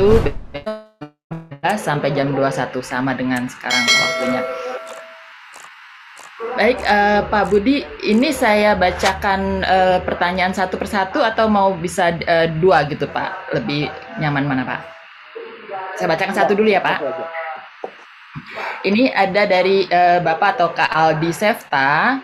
itu sampai jam 21 sama dengan sekarang waktunya. Baik, Pak Budi, ini saya bacakan pertanyaan satu persatu atau mau bisa dua gitu, Pak? Lebih nyaman mana, Pak? Saya bacakan satu dulu ya, Pak. Satu aja. Ini ada dari Bapak atau Kak Aldi Sefta.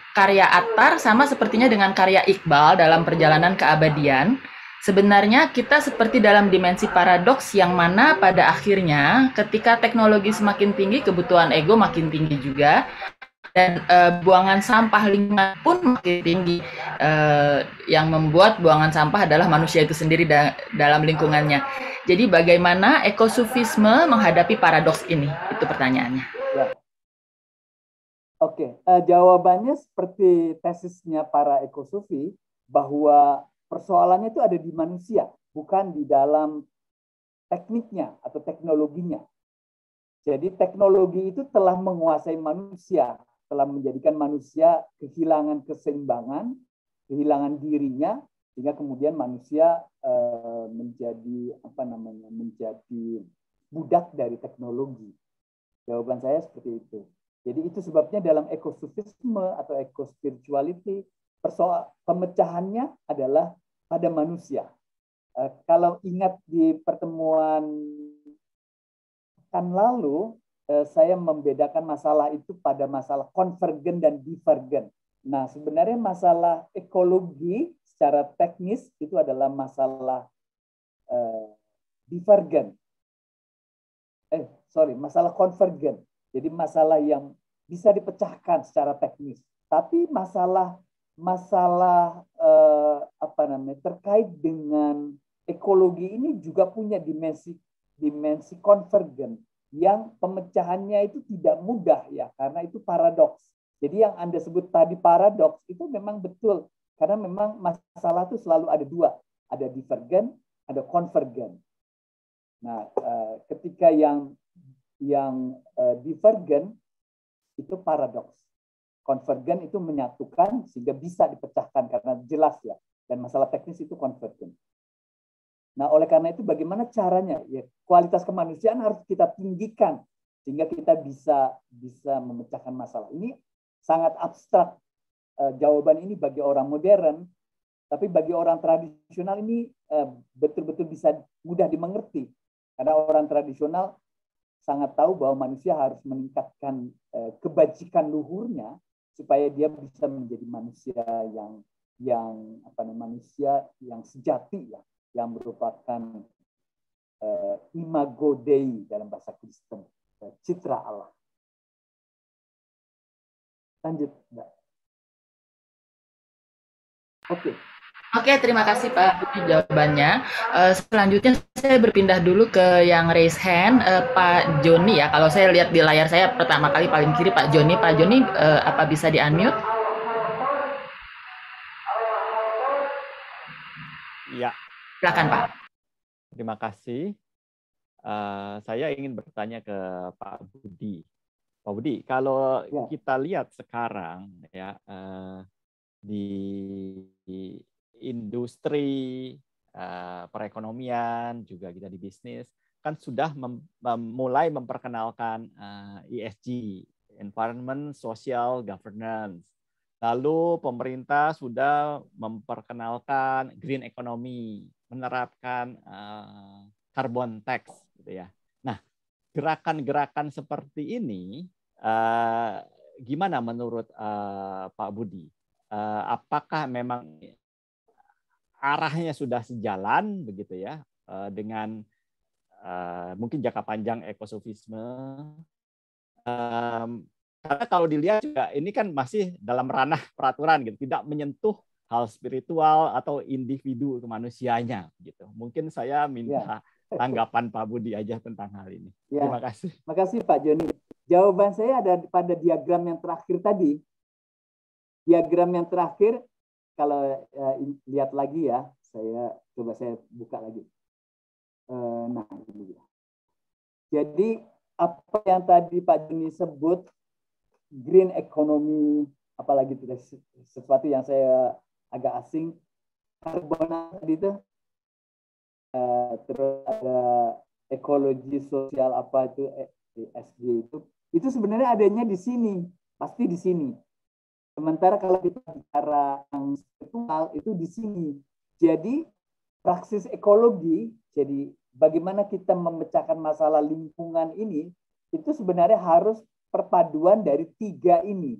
Karya Attar sama sepertinya dengan karya Iqbal dalam Perjalanan Keabadian. Sebenarnya kita seperti dalam dimensi paradoks yang mana pada akhirnya ketika teknologi semakin tinggi, kebutuhan ego makin tinggi juga, dan buangan sampah lingkungan pun makin tinggi. Yang membuat buangan sampah adalah manusia itu sendiri dalam lingkungannya. Jadi bagaimana ekosufisme menghadapi paradoks ini? Itu pertanyaannya. Ya. Oke, jawabannya seperti tesisnya para ekosufi bahwa persoalannya itu ada di manusia, bukan di dalam tekniknya atau teknologinya. Jadi teknologi itu telah menguasai manusia, telah menjadikan manusia kehilangan keseimbangan, kehilangan dirinya, sehingga kemudian manusia menjadi menjadi budak dari teknologi. Jawaban saya seperti itu. Jadi itu sebabnya dalam ekosufisme atau ekospirituality pemecahannya adalah pada manusia. Kalau ingat di pertemuan kan lalu, saya membedakan masalah itu pada masalah konvergen dan divergen. Nah, sebenarnya masalah ekologi secara teknis itu adalah masalah divergen. Masalah konvergen. Jadi masalah yang bisa dipecahkan secara teknis. Tapi masalah terkait dengan ekologi ini juga punya dimensi konvergen yang pemecahannya itu tidak mudah ya, karena itu paradoks. Jadi yang Anda sebut tadi paradoks itu memang betul, karena memang masalah itu selalu ada dua, ada divergen, ada konvergen. Nah, ketika yang divergen itu paradoks. Konvergen itu menyatukan sehingga bisa dipecahkan karena jelas ya. Dan masalah teknis itu konvergen. Nah, oleh karena itu bagaimana caranya? Ya, kualitas kemanusiaan harus kita tinggikan sehingga kita bisa memecahkan masalah. Ini sangat abstrak jawaban ini bagi orang modern, tapi bagi orang tradisional ini betul-betul bisa mudah dimengerti. Karena orang tradisional sangat tahu bahwa manusia harus meningkatkan kebajikan luhurnya supaya dia bisa menjadi manusia manusia yang sejati ya, yang merupakan imago Dei dalam bahasa Kristen, citra Allah. Lanjut, Mbak. Oke. Oke, terima kasih Pak Budi jawabannya. Selanjutnya saya berpindah dulu ke yang raise hand, Pak Joni ya. Kalau saya lihat di layar saya pertama kali paling kiri Pak Joni. Pak Joni, apa bisa di-unmute? Ya. Silakan Pak. Terima kasih. Saya ingin bertanya ke Pak Budi. Pak Budi, kalau kita lihat sekarang ya di industri perekonomian juga kita di bisnis kan sudah mulai memperkenalkan ESG, Environment, Social, Governance. Lalu pemerintah sudah memperkenalkan green economy, menerapkan carbon tax, gitu ya. Nah, gerakan-gerakan seperti ini gimana menurut Pak Budi? Apakah memang arahnya sudah sejalan begitu ya dengan mungkin jangka panjang ekosofisme? Karena kalau dilihat juga ini kan masih dalam ranah peraturan gitu, tidak menyentuh hal spiritual atau individu manusianya gitu. Mungkin saya minta tanggapan Pak Budi aja tentang hal ini. Ya. Terima kasih. Terima kasih Pak Joni. Jawaban saya ada pada diagram yang terakhir tadi. Diagram yang terakhir, kalau lihat lagi ya, saya buka lagi. Nah, ini dia. Jadi apa yang tadi Pak Joni sebut green economy, apalagi sesuatu yang saya agak asing, karbon tadi itu terus ada ekologi sosial apa itu ESG itu sebenarnya adanya di sini, pasti di sini. Sementara kalau kita bicara yang spiritual itu di sini. Jadi praksis ekologi, jadi bagaimana kita memecahkan masalah lingkungan ini, itu sebenarnya harus perpaduan dari tiga ini.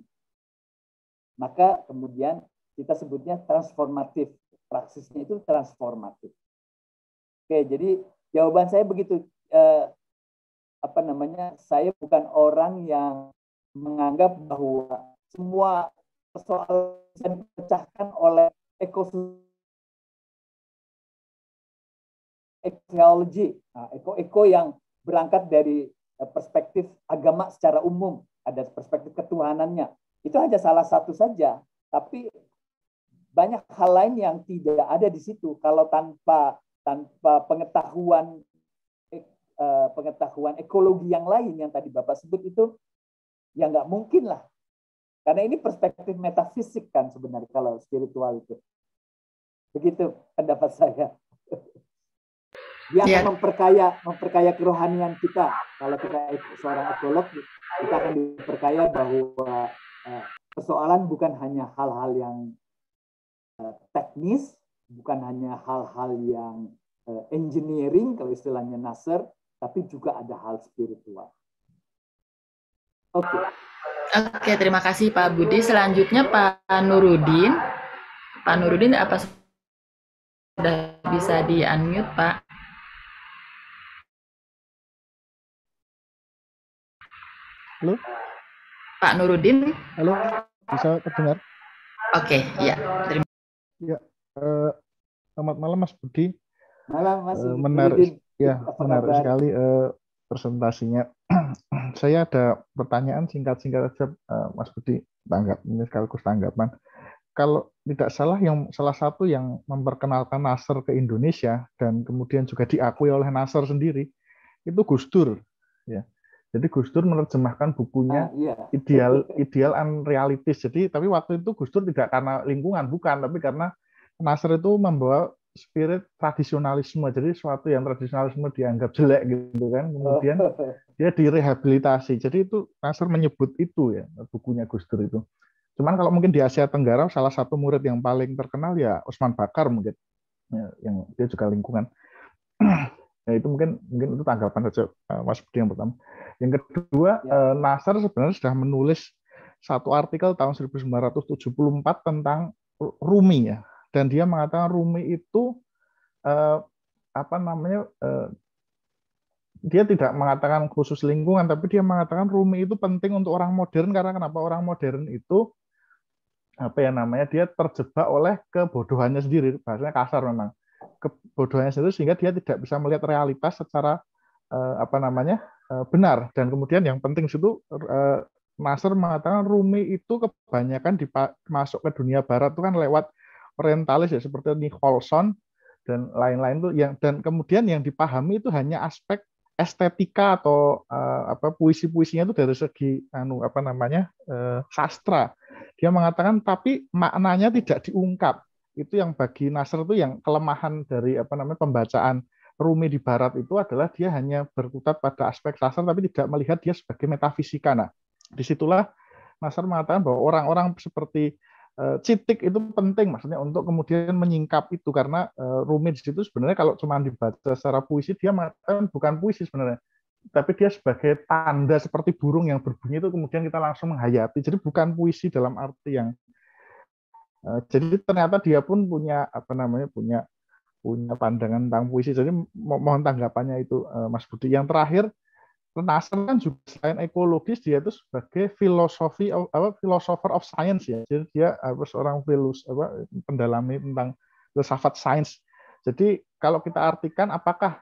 Maka kemudian kita sebutnya transformatif. Praksisnya itu transformatif. Oke, jadi jawaban saya begitu. Saya bukan orang yang menganggap bahwa semua persoalan bisa dipecahkan oleh ekologi, eko yang berangkat dari perspektif agama secara umum, ada perspektif ketuhanannya. Itu hanya salah satu saja, tapi banyak hal lain yang tidak ada di situ. Kalau tanpa pengetahuan ekologi yang lain yang tadi Bapak sebut itu, ya nggak mungkin lah. Karena ini perspektif metafisik kan sebenarnya kalau spiritual itu. Begitu pendapat saya. Dia akan memperkaya kerohanian kita. Kalau kita seorang ekolog, kita akan diperkaya bahwa persoalan bukan hanya hal-hal yang teknis, bukan hanya hal-hal yang engineering, kalau istilahnya Nasser, tapi juga ada hal spiritual. Oke. Oke, terima kasih Pak Budi. Selanjutnya Pak Nurudin. Pak Nurudin, apa sudah bisa di-unmute, Pak? Halo? Pak Nurudin? Halo, bisa terdengar? Oke, ya. Ya, selamat malam Mas Budi. Malam Mas menarik, ya, menarik sekali presentasinya. Saya ada pertanyaan singkat-singkat saja, Mas Budi, ini sekaligus tanggapan. Kalau tidak salah, salah satu yang memperkenalkan Nasser ke Indonesia dan kemudian juga diakui oleh Nasser sendiri itu Gus Dur, ya. Jadi Gus Dur menerjemahkan bukunya Ideal and Realities. Jadi tapi waktu itu Gus Dur tidak karena lingkungan, bukan, tapi karena Nasser itu membawa spirit tradisionalisme. Jadi sesuatu yang tradisionalisme dianggap jelek gitu kan. Kemudian dia direhabilitasi. Jadi itu Nasser menyebut itu ya, bukunya Gus Dur itu. Cuman kalau mungkin di Asia Tenggara salah satu murid yang paling terkenal ya Usman Bakar mungkin. Ya, yang dia juga lingkungan. Ya, itu mungkin itu tanggapan saja Mas Budi yang pertama. Yang kedua, Nasser sebenarnya sudah menulis satu artikel tahun 1974 tentang Rumi ya, dan dia mengatakan Rumi itu dia tidak mengatakan khusus lingkungan, tapi dia mengatakan Rumi itu penting untuk orang modern. Karena kenapa? Orang modern itu dia terjebak oleh kebodohannya sendiri, bahasanya kasar memang, kebodohannya sendiri, sehingga dia tidak bisa melihat realitas secara benar. Dan kemudian yang penting itu Nasser mengatakan Rumi itu kebanyakan masuk ke dunia barat itu kan lewat orientalis ya, seperti Nicholson dan lain-lain itu, dan kemudian yang dipahami itu hanya aspek estetika atau puisi-puisinya itu dari segi sastra. Dia mengatakan tapi maknanya tidak diungkap. Itu yang bagi Nasser itu yang kelemahan dari pembacaan Rumi di barat itu adalah dia hanya berkutat pada aspek sastra tapi tidak melihat dia sebagai metafisika. Nah, disitulah Nasser mengatakan bahwa orang-orang seperti Citik itu penting, maksudnya untuk kemudian menyingkap itu, karena Rumi di situ sebenarnya kalau cuma dibaca secara puisi, dia mengatakan bukan puisi sebenarnya, tapi dia sebagai tanda seperti burung yang berbunyi itu kemudian kita langsung menghayati. Jadi bukan puisi dalam arti yang jadi ternyata dia pun punya punya pandangan tentang puisi. Jadi mohon tanggapannya itu Mas Budi. Yang terakhir, Nasser kan juga selain ekologis, dia itu sebagai philosopher of science ya. Jadi dia harus seorang pendalami tentang filsafat sains. Jadi kalau kita artikan apakah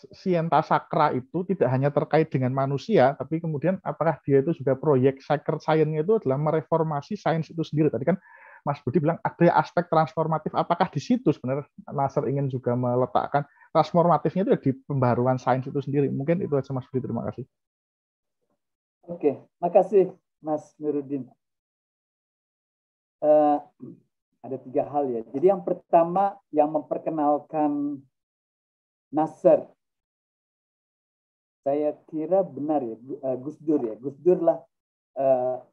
Scientia Sacra itu tidak hanya terkait dengan manusia, tapi kemudian apakah dia itu juga proyek sacred science-nya itu adalah mereformasi sains itu sendiri. Tadi kan Mas Budi bilang ada aspek transformatif. Apakah di situ sebenarnya Nasser ingin juga meletakkan transformatifnya itu di pembaruan sains itu sendiri? Mungkin itu aja Mas Budi. Terima kasih. Oke, makasih Mas Nurudin. Ada 3 hal ya. Jadi yang pertama yang memperkenalkan Nasr. Saya kira benar ya, Gus Dur ya. Gus Dur lah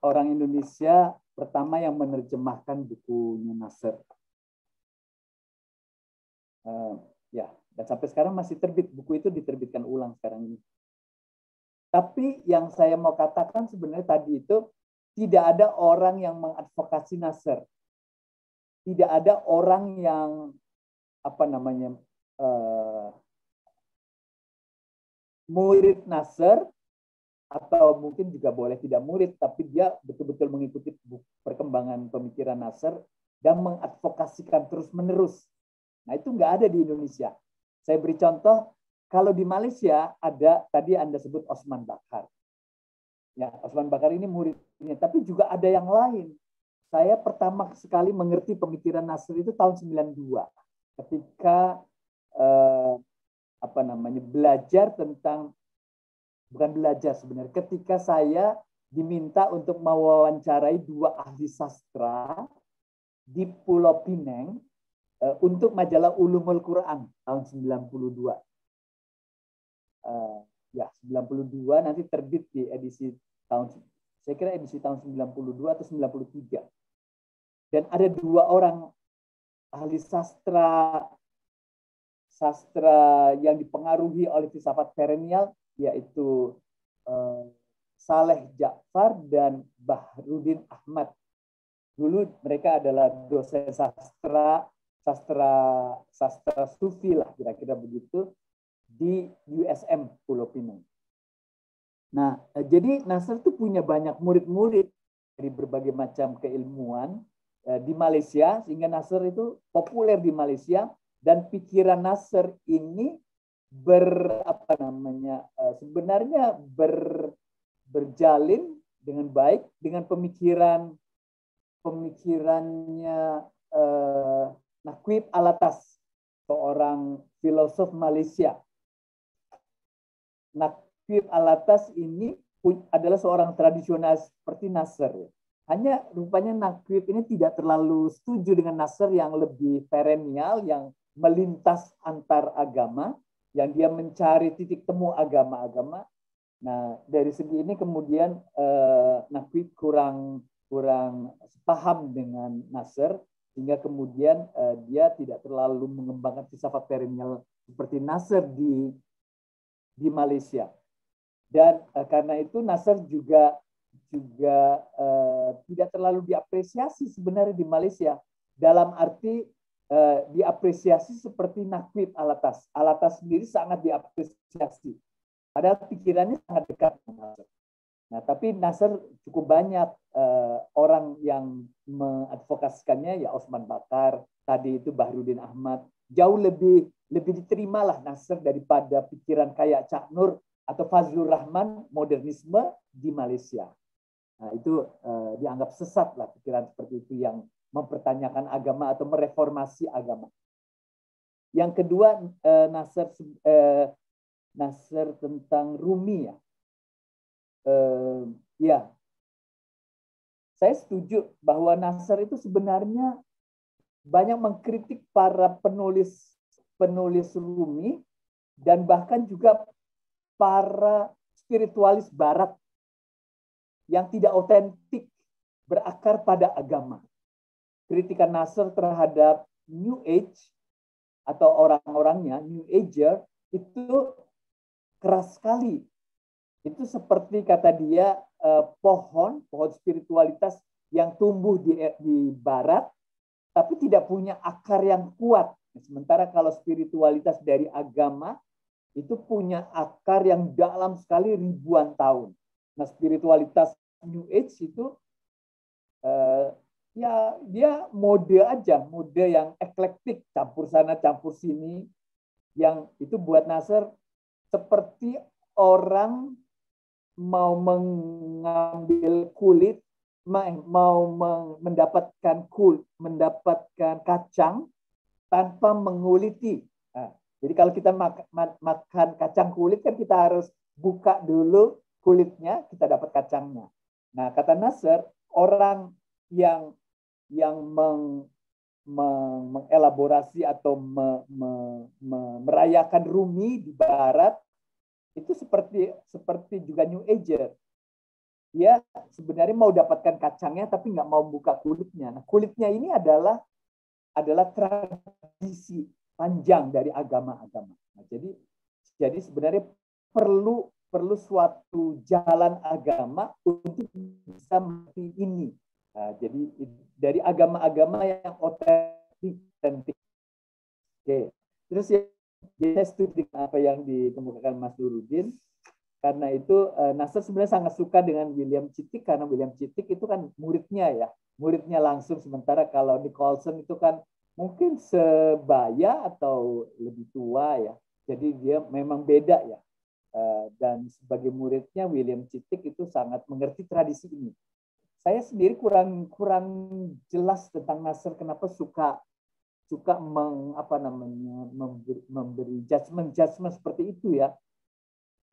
orang Indonesia pertama yang menerjemahkan bukunya Nasr. Ya, dan sampai sekarang masih terbit. Buku itu diterbitkan ulang sekarang ini. Tapi yang saya mau katakan sebenarnya tadi itu tidak ada orang yang mengadvokasi Nasr. Tidak ada orang yang murid Nasr, atau mungkin juga boleh tidak murid, tapi dia betul-betul mengikuti perkembangan pemikiran Nasr dan mengadvokasikan terus-menerus. Nah, itu nggak ada di Indonesia. Saya beri contoh, kalau di Malaysia ada, tadi Anda sebut Osman Bakar. Ya, Osman Bakar ini muridnya, tapi juga ada yang lain. Saya pertama sekali mengerti pemikiran Nasr itu tahun 92, ketika belajar tentang, bukan belajar sebenarnya, ketika saya diminta untuk mewawancarai 2 ahli sastra di Pulau Pinang untuk majalah Ulumul Quran tahun 92. 92 nanti terbit di edisi tahun, saya kira edisi tahun 92 atau 93. Dan ada 2 orang ahli sastra yang dipengaruhi oleh filsafat perennial, yaitu Saleh Ja'far dan Bahrudin Ahmad. Dulu mereka adalah dosen sastra sufi lah, kira-kira begitu, di USM Pulau Pinang. Nah, jadi Nasr itu punya banyak murid-murid dari berbagai macam keilmuan di Malaysia, sehingga Nasr itu populer di Malaysia. Dan pikiran Nasr ini sebenarnya berjalin dengan baik dengan pemikirannya Naqib Alatas, seorang filosof Malaysia. Naqib Alatas ini adalah seorang tradisionalis seperti Nasr. Hanya rupanya Naqib ini tidak terlalu setuju dengan Nasr yang lebih perennial, yang melintas antar agama, yang dia mencari titik temu agama-agama. Nah, dari segi ini kemudian Naqib kurang paham dengan Nasr, sehingga kemudian dia tidak terlalu mengembangkan filsafat perennial seperti Nasr di Malaysia. Dan karena itu Nasr juga tidak terlalu diapresiasi sebenarnya di Malaysia, dalam arti diapresiasi seperti Naqib Alatas. Alatas sendiri sangat diapresiasi, padahal pikirannya sangat dekat dengan Nasr. Nah, tapi Nasr cukup banyak orang yang mengadvokasikannya, ya Osman Bakar, tadi itu Bahrudin Ahmad. Jauh lebih diterimalah Nasr daripada pikiran kayak Cak Nur atau Fazlur Rahman, modernisme di Malaysia. Nah, itu dianggap sesat lah pikiran seperti itu yang mempertanyakan agama atau mereformasi agama. Yang kedua, Nasr tentang Rumi ya. Ya, saya setuju bahwa Nasr itu sebenarnya banyak mengkritik para penulis Rumi dan bahkan juga para spiritualis Barat yang tidak otentik, berakar pada agama. Kritikan Nasr terhadap New Age atau orang-orangnya, New Ager, itu keras sekali. Itu seperti kata dia pohon spiritualitas yang tumbuh di Barat, tapi tidak punya akar yang kuat. Sementara kalau spiritualitas dari agama itu punya akar yang dalam sekali ribuan tahun. Nah, spiritualitas New Age itu ya dia mode yang eklektik, campur sana campur sini, yang itu buat Nasr seperti orang mau mengambil kulit, mau mendapatkan kacang tanpa menguliti. Nah, jadi kalau kita makan kacang kulit kan kita harus buka dulu kulitnya, kita dapat kacangnya. Nah, kata Nasr, orang yang mengelaborasi atau merayakan Rumi di Barat itu seperti juga New Ager. Dia sebenarnya mau dapatkan kacangnya tapi nggak mau buka kulitnya. Nah, kulitnya ini adalah tradisi panjang dari agama-agama. Nah, jadi sebenarnya perlu suatu jalan agama untuk bisa mengerti ini. Nah, jadi dari agama-agama yang otentik. Oke. Terus ya, saya setuju dengan apa yang dikemukakan Mas Nurudin. Karena itu Nasr sebenarnya sangat suka dengan William Chittick karena William Chittick itu kan muridnya langsung. Sementara kalau Nicholson itu kan mungkin sebaya atau lebih tua ya. Jadi dia memang beda ya. Dan sebagai muridnya William Chittick itu sangat mengerti tradisi ini. Saya sendiri kurang jelas tentang Nasr kenapa suka memberi judgement seperti itu ya.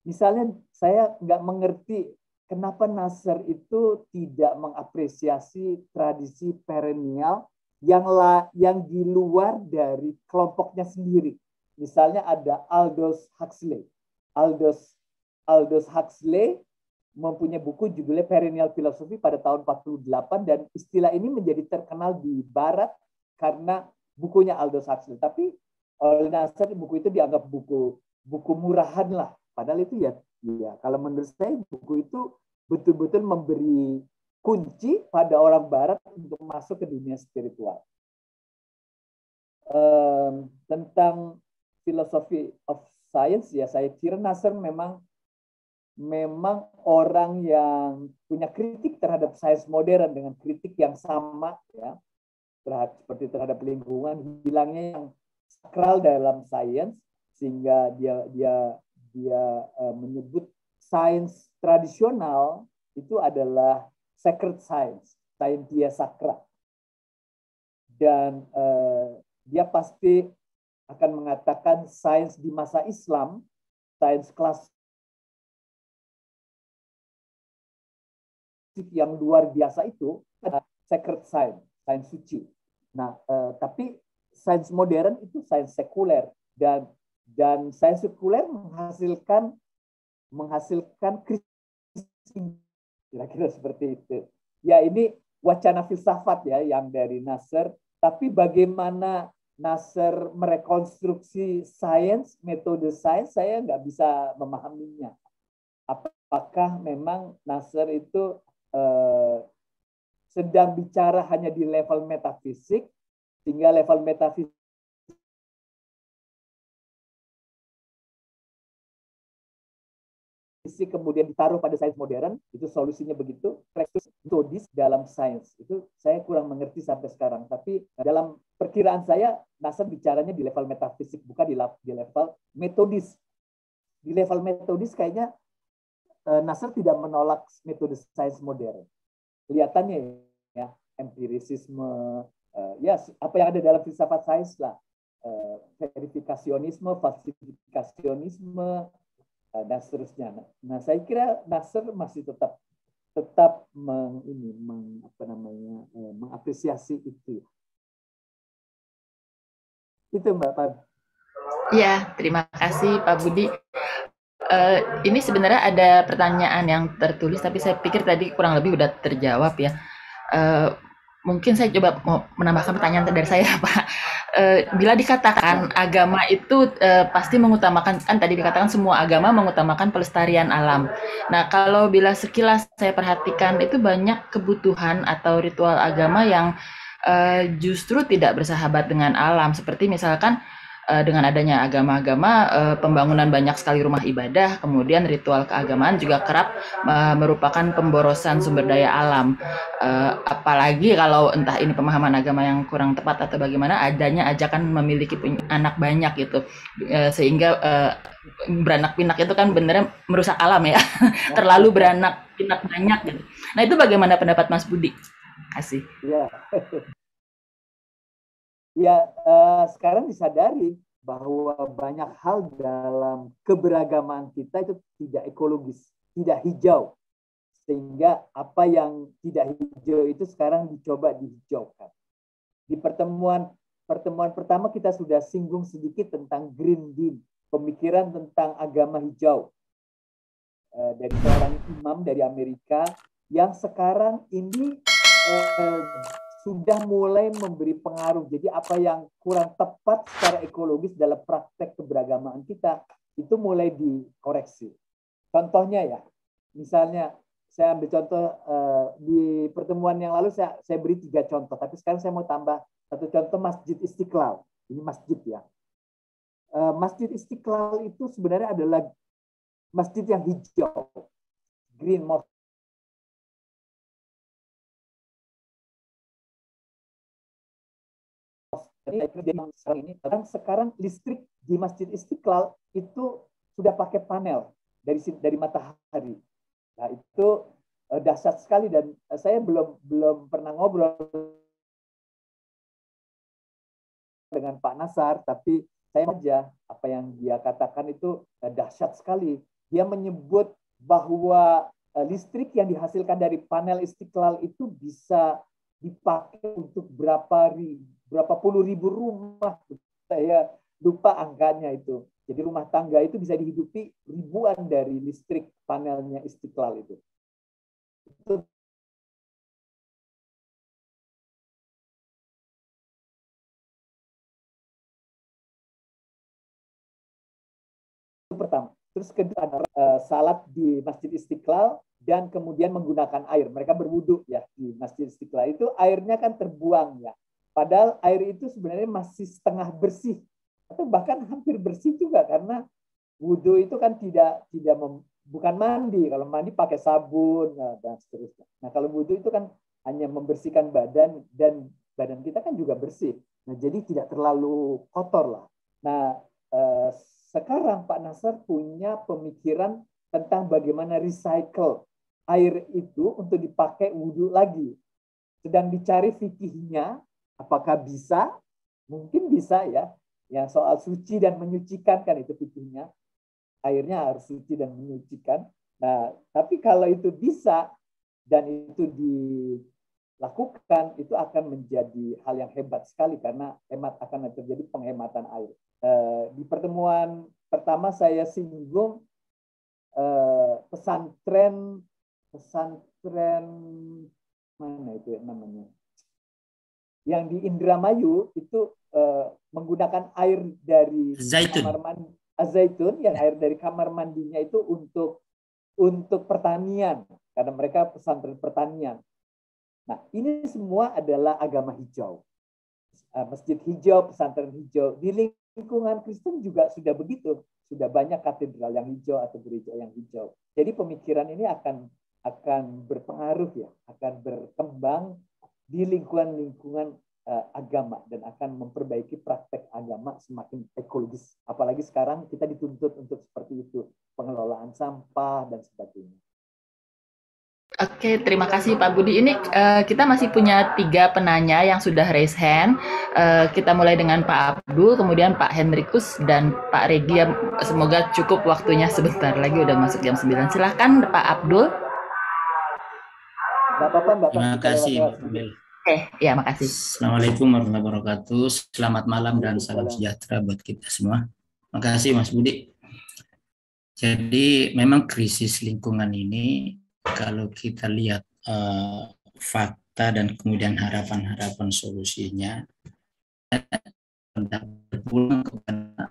Misalnya saya nggak mengerti kenapa Nasr itu tidak mengapresiasi tradisi perennial yang di luar dari kelompoknya sendiri. Misalnya ada Aldous Huxley. Aldous Huxley mempunyai buku judulnya Perennial Philosophy pada tahun 48 dan istilah ini menjadi terkenal di Barat karena bukunya Aldous Huxley. Tapi oleh Nasr buku itu dianggap buku murahan lah. Padahal itu ya kalau menurut saya buku itu betul-betul memberi kunci pada orang Barat untuk masuk ke dunia spiritual. Tentang philosophy of science ya saya kira Nasr memang orang yang punya kritik terhadap sains modern dengan kritik yang sama ya seperti terhadap lingkungan, hilangnya yang sakral dalam sains sehingga dia menyebut sains tradisional itu adalah sacred science, scientia sacra. Dan dia pasti akan mengatakan sains di masa Islam, sains klasik yang luar biasa itu adalah sacred science, sains suci. Nah, tapi sains modern itu sains sekuler dan sains sekuler menghasilkan krisis, kira-kira seperti itu. Ya ini wacana filsafat ya yang dari Nasr, tapi bagaimana Nasr merekonstruksi sains, metode sains, saya nggak bisa memahaminya. Apakah memang Nasr itu sedang bicara hanya di level metafisik, sehingga level metafisik kemudian ditaruh pada sains modern, itu solusinya begitu. Metodis dalam sains itu saya kurang mengerti sampai sekarang. Tapi dalam perkiraan saya, Nasr bicaranya di level metafisik, bukan di level metodis. Di level metodis kayaknya Nasr tidak menolak metode sains modern. Kelihatannya ya empirisisme, ya apa yang ada dalam filsafat sains lah, verifikasionisme, falsifikasionisme, dan seterusnya. Nah, saya kira Nasr masih tetap mengapresiasi itu. Itu Mbak Pab. Ya, terima kasih Pak Budi. Ini sebenarnya ada pertanyaan yang tertulis, tapi saya pikir tadi kurang lebih udah terjawab ya. Mungkin saya coba mau menambahkan pertanyaan dari saya, Pak. Bila dikatakan agama itu pasti mengutamakan, kan tadi dikatakan semua agama mengutamakan pelestarian alam. Nah, kalau bila sekilas saya perhatikan itu banyak kebutuhan atau ritual agama yang justru tidak bersahabat dengan alam. Seperti misalkan dengan adanya agama-agama, pembangunan banyak sekali rumah ibadah, kemudian ritual keagamaan juga kerap merupakan pemborosan sumber daya alam. Apalagi kalau entah ini pemahaman agama yang kurang tepat atau bagaimana, adanya ajakan memiliki anak banyak gitu, sehingga beranak pinak itu kan benernya merusak alam ya, terlalu beranak pinak banyak gitu. Nah itu bagaimana pendapat Mas Budi? Kasih. Ya. Ya, sekarang disadari bahwa banyak hal dalam keberagaman kita itu tidak ekologis, tidak hijau. Sehingga apa yang tidak hijau itu sekarang dicoba dihijaukan. Di pertemuan pertama kita sudah singgung sedikit tentang Green Deal, pemikiran tentang agama hijau dari seorang imam dari Amerika yang sekarang ini sudah mulai memberi pengaruh. Jadi apa yang kurang tepat secara ekologis dalam praktek keberagamaan kita itu mulai dikoreksi. Contohnya ya, misalnya saya ambil contoh di pertemuan yang lalu saya beri 3 contoh, tapi sekarang saya mau tambah 1 contoh, Masjid Istiqlal. Ini masjid ya. Masjid Istiqlal itu sebenarnya adalah masjid yang hijau, green mosque. Sekarang listrik di Masjid Istiqlal itu sudah pakai panel dari matahari. Nah, itu dahsyat sekali dan saya belum pernah ngobrol dengan Pak Nasar, tapi saya aja apa yang dia katakan itu dahsyat sekali. Dia menyebut bahwa listrik yang dihasilkan dari panel Istiqlal itu bisa dipakai untuk berapa puluh ribu rumah. Saya lupa angkanya itu. Jadi rumah tangga itu bisa dihidupi ribuan dari listrik panelnya Istiqlal itu. Itu pertama. Terus kedua adalah salat di Masjid Istiqlal dan kemudian menggunakan air. Mereka berwudu ya di Masjid Istiqlal. Itu airnya kan terbuang ya. Padahal air itu sebenarnya masih setengah bersih atau bahkan hampir bersih juga karena wudu itu kan bukan mandi. Kalau mandi pakai sabun dan seterusnya. Nah, kalau wudu itu kan hanya membersihkan badan dan badan kita kan juga bersih. Nah, jadi tidak terlalu kotor lah. Nah, sekarang Pak Nasar punya pemikiran tentang bagaimana recycle air itu untuk dipakai wudhu lagi. Sedang dicari fikihnya, apakah bisa? Mungkin bisa ya. Yang soal suci dan menyucikan kan itu fikihnya. Airnya harus suci dan menyucikan. Nah, tapi kalau itu bisa dan itu dilakukan, itu akan menjadi hal yang hebat sekali karena akan terjadi penghematan air. Di pertemuan pertama saya singgung pesantren mana itu namanya? Yang di Indramayu itu menggunakan air dari kamar mandi zaitun, yang air dari kamar mandinya itu untuk pertanian karena mereka pesantren pertanian. Nah, ini semua adalah agama hijau. Masjid hijau, pesantren hijau. Di lingkungan Kristen juga sudah begitu. Sudah banyak katedral yang hijau atau gereja yang hijau. Jadi pemikiran ini akan berpengaruh ya, akan berkembang di lingkungan agama dan akan memperbaiki praktek agama semakin ekologis. Apalagi sekarang kita dituntut untuk seperti itu, pengelolaan sampah dan sebagainya. Oke, terima kasih Pak Budi. Ini kita masih punya 3 penanya yang sudah raise hand. Kita mulai dengan Pak Abdul, kemudian Pak Hendrikus, dan Pak Regi. Semoga cukup waktunya sebentar lagi, udah masuk jam 9. Silahkan Pak Abdul. Terima kasih. Ya, makasih. Assalamualaikum warahmatullahi wabarakatuh. Selamat malam dan salam sejahtera buat kita semua. Terima kasih Mas Budi. Jadi memang krisis lingkungan ini, kalau kita lihat fakta dan kemudian harapan-harapan solusinya, berpulang kepada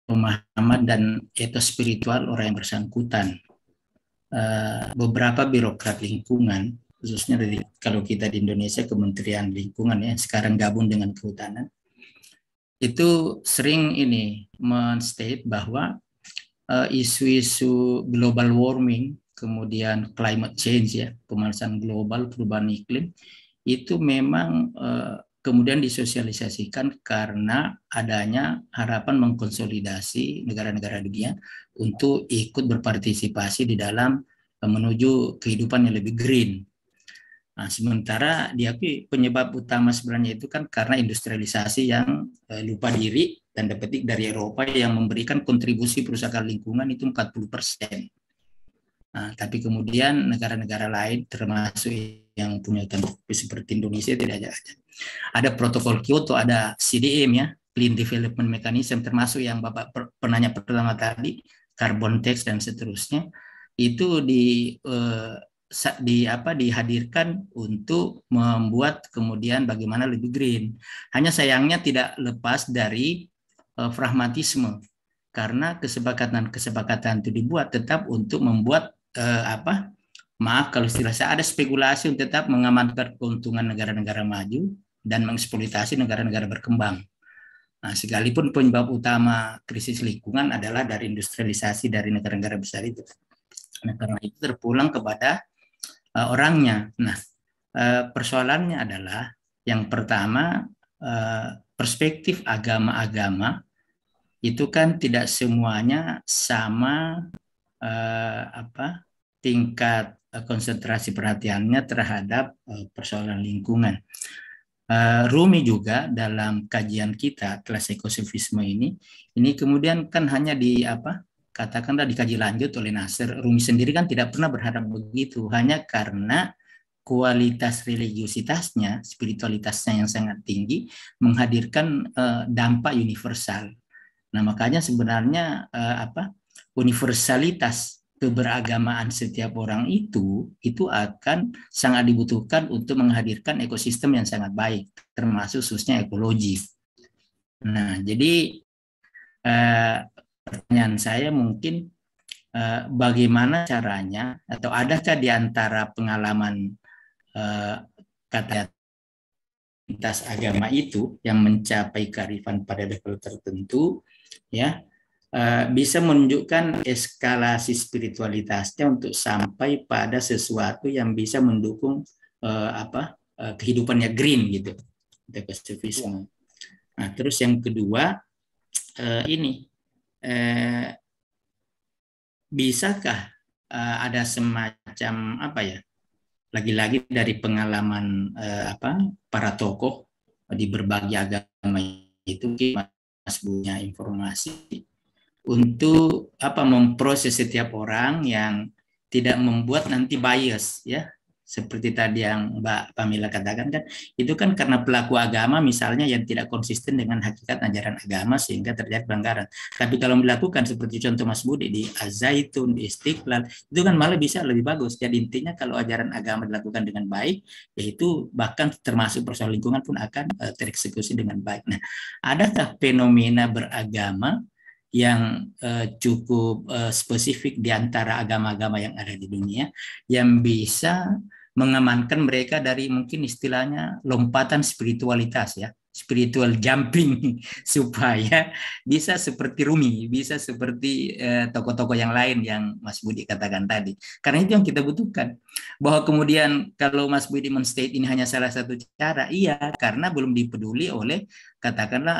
pemahaman dan etos spiritual orang yang bersangkutan. Beberapa birokrat lingkungan, khususnya kalau kita di Indonesia Kementerian Lingkungan ya, sekarang gabung dengan Kehutanan, itu sering men-state bahwa isu-isu global warming, kemudian climate change ya, pemanasan global, perubahan iklim, itu memang kemudian disosialisasikan karena adanya harapan mengkonsolidasi negara-negara dunia untuk ikut berpartisipasi di dalam menuju kehidupan yang lebih green. Nah, sementara diakui penyebab utama sebenarnya itu kan karena industrialisasi yang lupa diri, tanda petik, dari Eropa yang memberikan kontribusi perusahaan lingkungan itu 40%. Nah, tapi kemudian negara-negara lain termasuk yang punya hutan tropis seperti Indonesia tidak ada. Ada protokol Kyoto, ada CDM ya, Clean Development Mechanism, termasuk yang Bapak penanya pertama tadi, carbon tax dan seterusnya, itu dihadirkan untuk membuat kemudian bagaimana lebih green. Hanya sayangnya tidak lepas dari pragmatisme, karena kesepakatan itu dibuat tetap untuk membuat maaf kalau istilah saya, ada spekulasi untuk tetap mengamankan keuntungan negara-negara maju dan mengeksploitasi negara-negara berkembang. Nah, sekalipun penyebab utama krisis lingkungan adalah dari industrialisasi dari negara-negara besar itu. Nah, karena itu terpulang kepada orangnya. Nah, persoalannya adalah yang pertama, perspektif agama-agama itu kan tidak semuanya sama tingkat konsentrasi perhatiannya terhadap persoalan lingkungan. Rumi juga dalam kajian kita kelas ekosofisme ini kemudian kan hanya katakanlah dikaji lanjut oleh Nasser. Rumi sendiri kan tidak pernah berharap begitu, hanya karena kualitas religiositasnya, spiritualitasnya yang sangat tinggi menghadirkan dampak universal. Nah, makanya sebenarnya universalitas keberagamaan setiap orang itu akan sangat dibutuhkan untuk menghadirkan ekosistem yang sangat baik, termasuk khususnya ekologi. Nah, jadi pertanyaan saya mungkin bagaimana caranya, atau adakah di antara pengalaman kata lintas agama itu yang mencapai kearifan pada level tertentu, ya, bisa menunjukkan eskalasi spiritualitasnya untuk sampai pada sesuatu yang bisa mendukung kehidupannya green gitu, ekosofisme. Nah, terus yang kedua bisakah ada semacam lagi-lagi dari pengalaman para tokoh di berbagai agama itu, Mas punya informasi untuk memproses setiap orang yang tidak membuat nanti bias, ya, seperti tadi yang Mbak Pamela katakan kan, itu kan karena pelaku agama misalnya yang tidak konsisten dengan hakikat ajaran agama sehingga terjadi pelanggaran. Tapi kalau melakukan seperti contoh Mas Budi di Az-Zaitun, di Istiqlal, itu kan malah bisa lebih bagus. Jadi intinya kalau ajaran agama dilakukan dengan baik, yaitu bahkan termasuk persoalan lingkungan pun akan tereksekusi dengan baik. Nah, adakah fenomena beragama yang cukup spesifik di antara agama-agama yang ada di dunia yang bisa mengamankan mereka dari mungkin istilahnya lompatan spiritualitas, ya, spiritual jumping, supaya bisa seperti Rumi, bisa seperti tokoh-tokoh yang lain yang Mas Budi katakan tadi. Karena itu yang kita butuhkan. Bahwa kemudian kalau Mas Budi men-state ini hanya salah satu cara, iya, karena belum dipeduli oleh katakanlah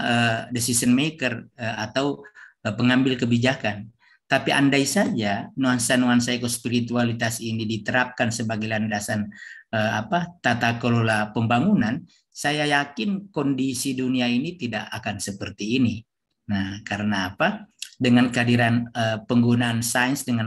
decision maker atau pengambil kebijakan. Tapi andai saja nuansa-nuansa ekospiritualitas ini diterapkan sebagai landasan tata kelola pembangunan, saya yakin kondisi dunia ini tidak akan seperti ini. Nah, karena apa? Dengan kehadiran penggunaan sains dengan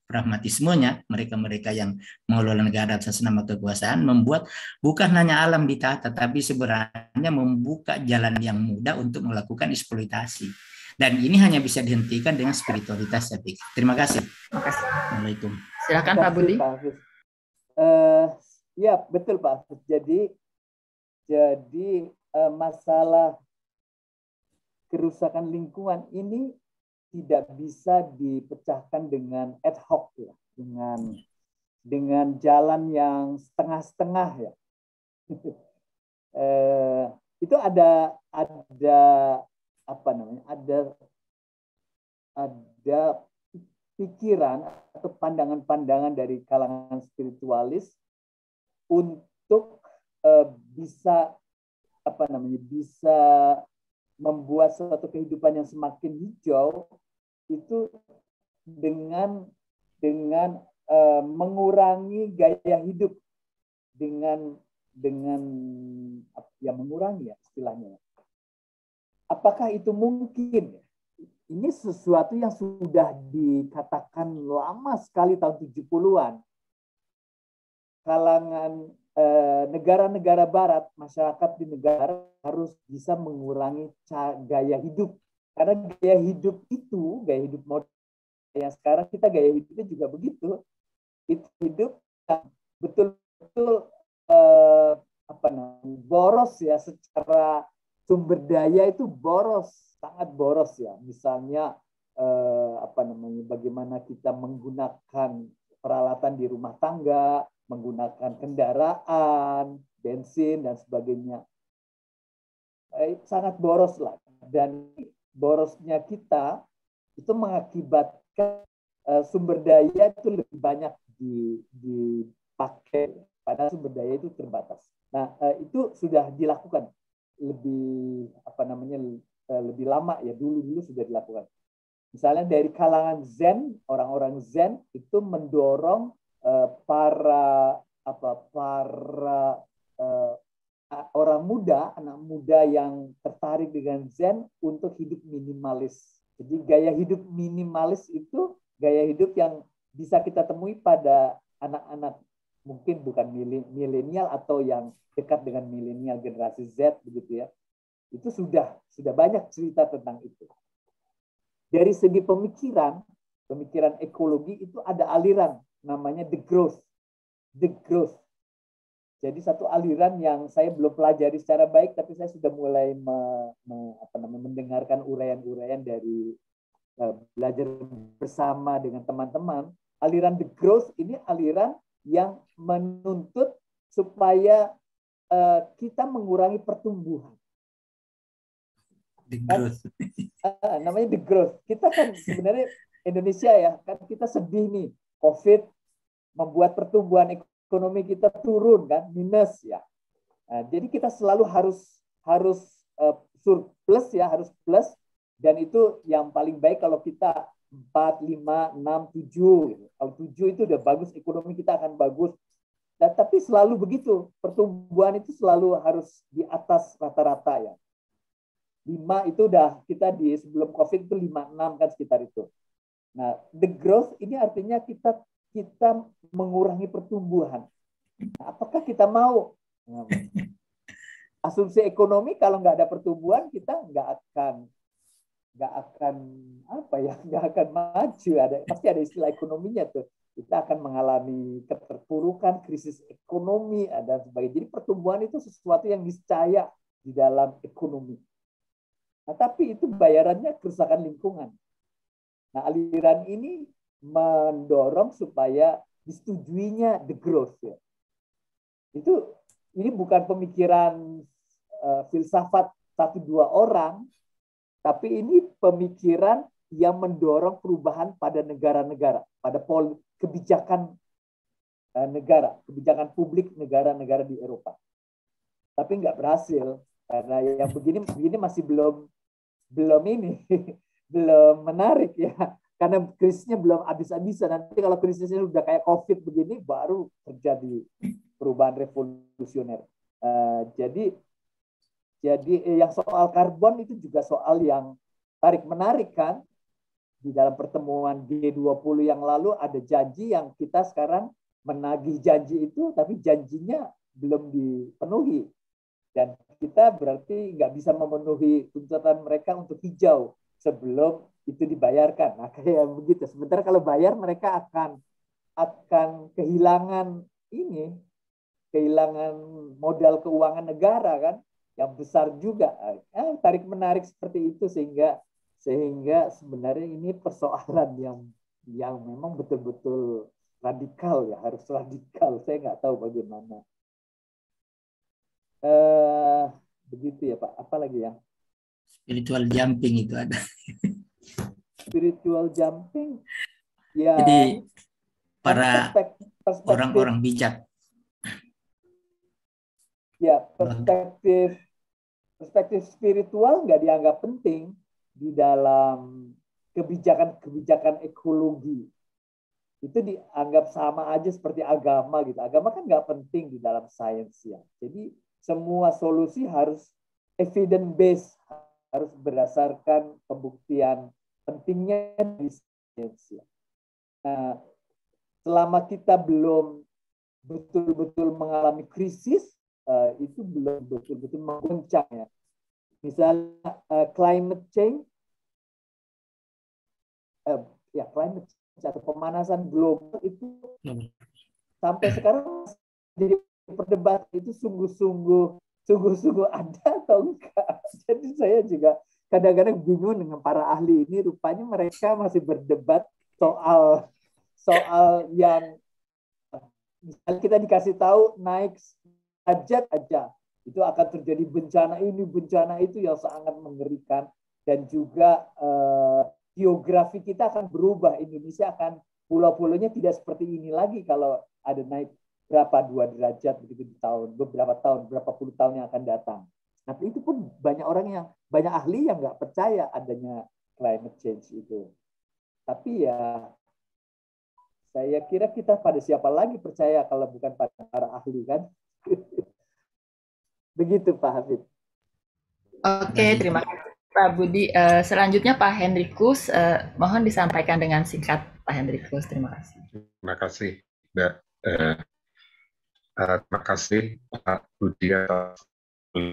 pragmatismenya, mereka-mereka yang mengelola negara atas nama kekuasaan membuat bukan hanya alam ditata, tapi sebenarnya membuka jalan yang mudah untuk melakukan eksploitasi. Dan ini hanya bisa dihentikan dengan spiritualitas, saya pikir. Terima kasih. Assalamualaikum. Silakan Pak Budi. Ya, betul Pak. Jadi masalah kerusakan lingkungan ini tidak bisa dipecahkan dengan ad hoc, ya, dengan jalan yang setengah-setengah, ya. Itu ada pikiran atau pandangan-pandangan dari kalangan spiritualis untuk bisa membuat suatu kehidupan yang semakin hijau itu dengan mengurangi gaya hidup, dengan mengurangi, ya, istilahnya. Apakah itu mungkin? Ini sesuatu yang sudah dikatakan lama sekali, tahun 70-an. Kalangan negara-negara Barat, masyarakat di negara harus bisa mengurangi gaya hidup. Karena gaya hidup modern yang sekarang kita gaya hidupnya juga begitu. Itu hidup yang betul-betul boros ya, secara sumber daya itu boros, sangat boros ya. Misalnya bagaimana kita menggunakan peralatan di rumah tangga, menggunakan kendaraan, bensin dan sebagainya. Sangat boros lah. Dan borosnya kita itu mengakibatkan sumber daya itu lebih banyak dipakai, padahal sumber daya itu terbatas. Nah, itu sudah dilakukan lebih lebih lama ya, dulu sudah dilakukan. Misalnya dari kalangan Zen, orang-orang Zen itu mendorong para orang muda, anak muda yang tertarik dengan Zen untuk hidup minimalis. Jadi gaya hidup minimalis itu gaya hidup yang bisa kita temui pada anak-anak mungkin bukan milenial atau yang dekat dengan milenial, generasi Z begitu ya. Itu sudah banyak cerita tentang itu. Dari segi pemikiran ekologi itu ada aliran namanya the growth. Jadi satu aliran yang saya belum pelajari secara baik, tapi saya sudah mulai mendengarkan uraian-uraian dari belajar bersama dengan teman-teman. Aliran the growth ini aliran yang menuntut supaya kita mengurangi pertumbuhan. The growth. Namanya the growth. Kita kan sebenarnya Indonesia ya, kan kita sedih nih. COVID membuat pertumbuhan ekonomi kita turun kan, minus ya. Nah, jadi kita selalu harus surplus ya, harus plus. Dan itu yang paling baik kalau kita 4, 5, 6, 7. Gitu. Kalau 7 itu udah bagus, ekonomi kita akan bagus. Dan, tapi selalu begitu, pertumbuhan itu selalu harus di atas rata-rata ya. 5 itu udah kita di sebelum COVID itu 5, 6 kan sekitar itu. Nah, the growth ini artinya kita mengurangi pertumbuhan. Nah, apakah kita mau? Asumsi ekonomi kalau nggak ada pertumbuhan kita nggak akan maju. Pasti ada istilah ekonominya tuh. Kita akan mengalami keterpurukan, krisis ekonomi dan sebagainya. Jadi pertumbuhan itu sesuatu yang niscaya di dalam ekonomi. Nah, tapi itu bayarannya kerusakan lingkungan. Nah, aliran ini mendorong supaya disetujuinya the growth. Ya. Ini bukan pemikiran filsafat 1-2 orang, tapi ini pemikiran yang mendorong perubahan pada negara-negara, pada kebijakan negara, kebijakan publik negara-negara di Eropa. Tapi nggak berhasil karena yang begini masih belum menarik ya, karena krisisnya belum habis-habisan. Nanti kalau krisisnya udah kayak COVID begini baru terjadi perubahan revolusioner. Jadi yang soal karbon itu juga soal yang tarik-menarik kan. Di dalam pertemuan G20 yang lalu ada janji yang kita sekarang menagih janji itu, tapi janjinya belum dipenuhi. Dan kita berarti nggak bisa memenuhi tuntutan mereka untuk hijau sebelum itu dibayarkan. Nah, kayak begitu. Sementara kalau bayar mereka akan kehilangan modal keuangan negara kan, yang besar juga. Tarik menarik seperti itu sehingga sebenarnya ini persoalan yang memang betul-betul radikal ya, harus radikal. Saya nggak tahu bagaimana. Begitu ya Pak. Apa lagi ya? Spiritual jumping itu ada. Spiritual jumping, ya. Jadi para orang-orang bijak. Ya, perspektif spiritual nggak dianggap penting di dalam kebijakan ekologi. Itu dianggap sama aja seperti agama gitu. Agama kan nggak penting di dalam sains ya. Jadi semua solusi harus evidence based, harus berdasarkan pembuktian pentingnya di sains ya. Nah, selama kita belum betul-betul mengalami krisis, itu belum betul-betul mengguncang ya. Misalnya climate change, climate change atau pemanasan global itu sampai sekarang jadi perdebatan itu sungguh-sungguh ada atau enggak. Jadi saya juga kadang-kadang bingung dengan para ahli ini, rupanya mereka masih berdebat soal yang misalnya kita dikasih tahu naik derajat aja itu akan terjadi bencana ini, bencana itu yang sangat mengerikan, dan juga geografi kita akan berubah. Indonesia akan pulau-pulaunya tidak seperti ini lagi kalau ada naik berapa 2 derajat begitu di berapa puluh tahun yang akan datang. Nah, itu pun banyak ahli yang nggak percaya adanya climate change itu. Tapi ya saya kira kita pada siapa lagi percaya kalau bukan pada para ahli kan? Begitu Pak Hafid. Oke, terima kasih Pak Budi. Selanjutnya Pak Hendrikus, mohon disampaikan dengan singkat Pak Hendrikus. Terima kasih. Terima kasih Mbak. Terima kasih Pak Budi atas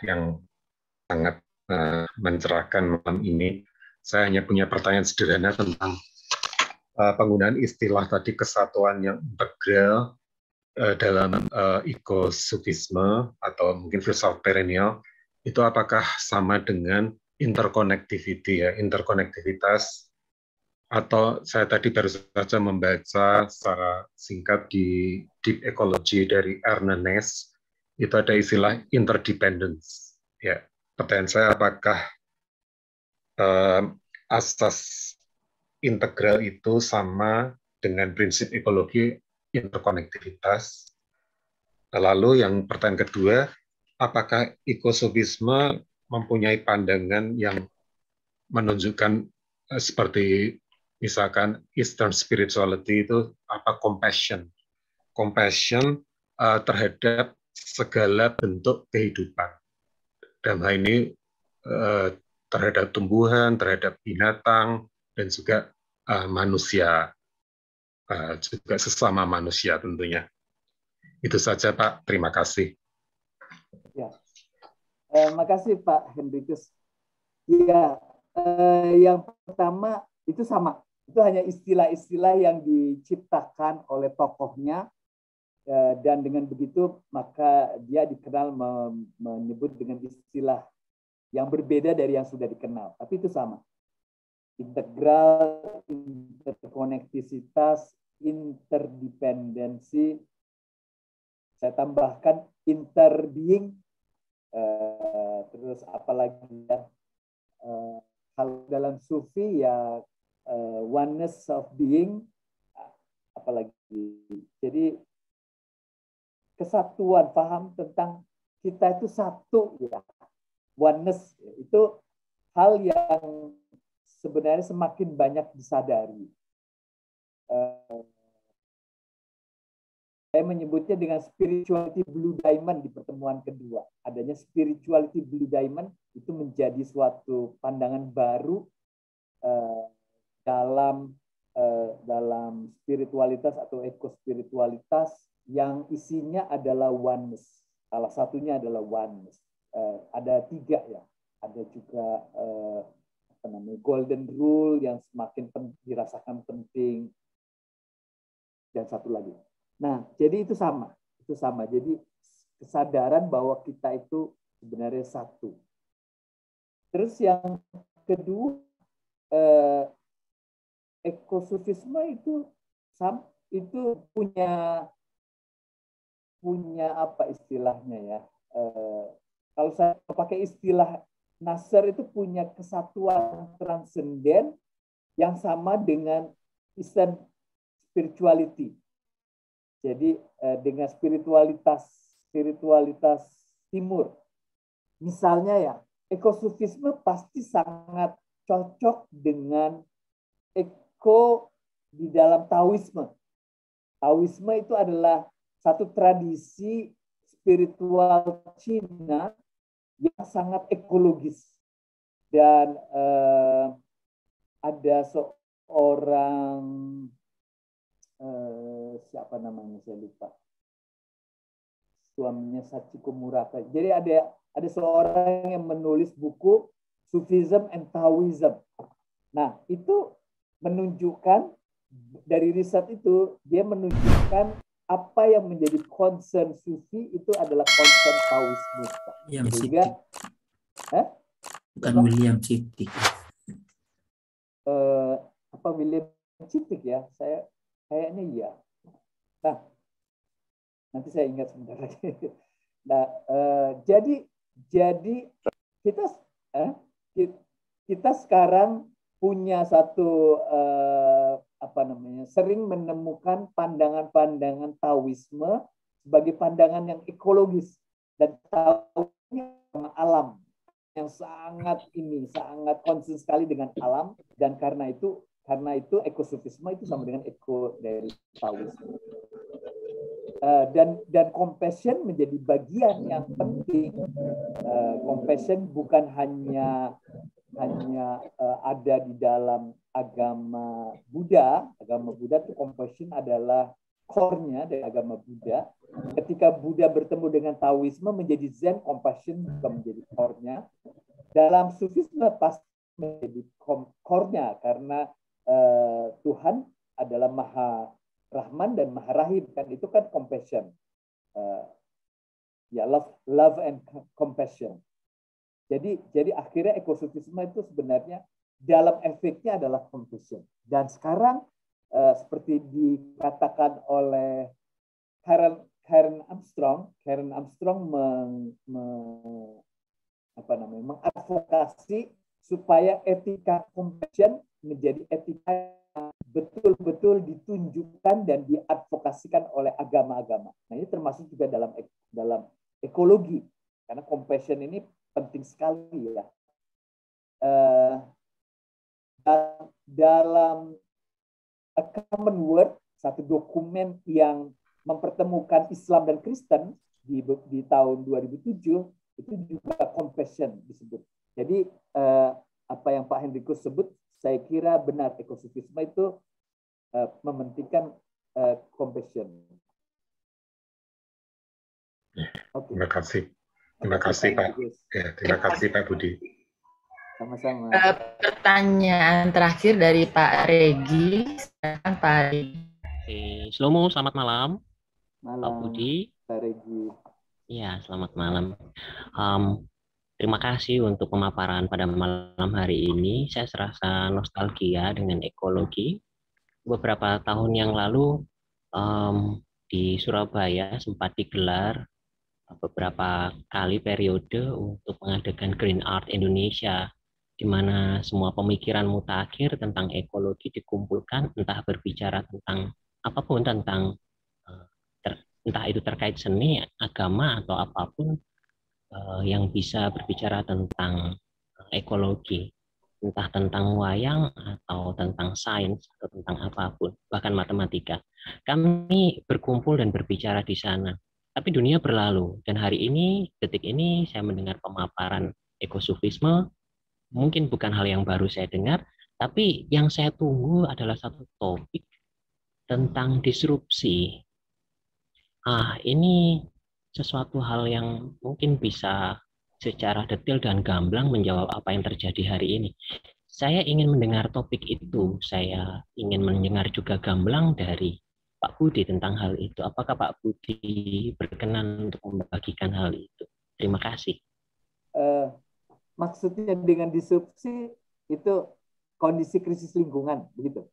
yang sangat mencerahkan malam ini. Saya hanya punya pertanyaan sederhana tentang penggunaan istilah tadi kesatuan yang integral dalam ekosofisme atau mungkin filsafat perennial, itu apakah sama dengan interconnectivity ya, interkonektivitas, atau saya tadi baru saja membaca secara singkat di Deep Ecology dari Ernest Ness, itu ada istilah interdependence. Ya, pertanyaan saya apakah asas integral itu sama dengan prinsip ekologi interkonektivitas. Lalu yang pertanyaan kedua, apakah ekosofisme mempunyai pandangan yang menunjukkan seperti misalkan Eastern spirituality itu apa compassion terhadap segala bentuk kehidupan. Dalam hal ini terhadap tumbuhan, terhadap binatang, dan juga manusia, juga sesama manusia tentunya. Itu saja Pak, terima kasih. Ya, makasih Pak Hendrikus. Ya, yang pertama itu sama, itu hanya istilah-istilah yang diciptakan oleh tokohnya, dan dengan begitu maka dia dikenal menyebut dengan istilah yang berbeda dari yang sudah dikenal, tapi itu sama. Integral, interkonektisitas, interdependensi, saya tambahkan interbeing, terus apalagi ya, kalau dalam sufi ya oneness of being, apalagi. Jadi kesatuan, paham tentang kita itu satu ya, oneness itu hal yang sebenarnya semakin banyak disadari. Saya menyebutnya dengan spirituality blue diamond di pertemuan kedua. Adanya spirituality blue diamond itu menjadi suatu pandangan baru dalam spiritualitas atau ekospiritualitas yang isinya adalah oneness. Salah satunya adalah oneness. Ada 3 ya. Ada juga golden rule yang semakin dirasakan penting, dan satu lagi. Nah, jadi itu sama. Jadi kesadaran bahwa kita itu sebenarnya satu. Terus yang kedua, ekosofisme itu punya apa istilahnya ya? Kalau saya pakai istilah Nasr itu punya kesatuan transenden yang sama dengan Eastern spirituality. Jadi dengan spiritualitas timur. Misalnya ya, ekosofisme pasti sangat cocok dengan eko di dalam Taoisme. Taoisme itu adalah satu tradisi spiritual Cina yang sangat ekologis. Dan ada seorang siapa namanya saya lupa. suaminya Sachiko Murata. Jadi ada seorang yang menulis buku Sufism and Taoism. Nah, itu menunjukkan dari riset itu dia menunjukkan apa yang menjadi concern Sufi itu adalah concern Taoisme. Sehingga bukan William Cittick. Apa William Cittick ya? Saya kayaknya iya. Nah, nanti saya ingat sebentar lagi. Nah, jadi kita sekarang punya satu sering menemukan pandangan-pandangan Taoisme sebagai pandangan yang ekologis dan Taoisme alam yang sangat konsen sekali dengan alam, dan karena itu ekosufisme itu sama dengan eko dari Taoisme. Dan compassion menjadi bagian yang penting. Compassion bukan hanya ada di dalam agama Buddha. Agama Buddha itu compassion adalah core-nya dari agama Buddha. Ketika Buddha bertemu dengan Taoisme menjadi Zen, compassion juga menjadi core-nya. Dalam Sufisme pasti menjadi core-nya karena Tuhan adalah Maha Rahman dan Maha Rahim, kan itu kan compassion. Love and compassion. Jadi akhirnya ekosufisme itu sebenarnya dalam efeknya adalah compassion. Dan sekarang seperti dikatakan oleh Karen Armstrong mengadvokasi supaya etika compassion menjadi etika yang betul-betul ditunjukkan dan diadvokasikan oleh agama-agama. Nah, ini termasuk juga dalam ekologi, karena compassion ini penting sekali ya. Dalam A Common Word, satu dokumen yang mempertemukan Islam dan Kristen di tahun 2007, itu juga compassion disebut. Jadi apa yang Pak Hendrikus sebut, saya kira benar, ekosufisme itu mementingkan compassion. Okay. Terima kasih Pak. Ya, terima kasih Pak Budi. Sama-sama. Pertanyaan terakhir dari Pak Regi. Silakan Pak Regi. Slomo, selamat malam. Pak Budi. Pak Regi. Ya, selamat malam. Terima kasih untuk pemaparan pada malam hari ini. Saya serasa nostalgia dengan ekologi. Beberapa tahun yang lalu di Surabaya sempat digelar beberapa kali periode untuk mengadakan Green Art Indonesia, di mana semua pemikiran mutakhir tentang ekologi dikumpulkan, entah berbicara tentang apapun, tentang entah itu terkait seni, agama, atau apapun yang bisa berbicara tentang ekologi, entah tentang wayang atau tentang sains atau tentang apapun, bahkan matematika. Kami berkumpul dan berbicara di sana. Tapi dunia berlalu, dan hari ini, detik ini, saya mendengar pemaparan ekosufisme. Mungkin bukan hal yang baru saya dengar, tapi yang saya tunggu adalah satu topik tentang disrupsi. Ini sesuatu hal yang mungkin bisa secara detail dan gamblang menjawab apa yang terjadi hari ini. Saya ingin mendengar topik itu. Saya ingin mendengar juga gamblang dari Pak Budi tentang hal itu. Apakah Pak Budi berkenan untuk membagikan hal itu? Terima kasih. Maksudnya dengan disrupsi itu kondisi krisis lingkungan, begitu?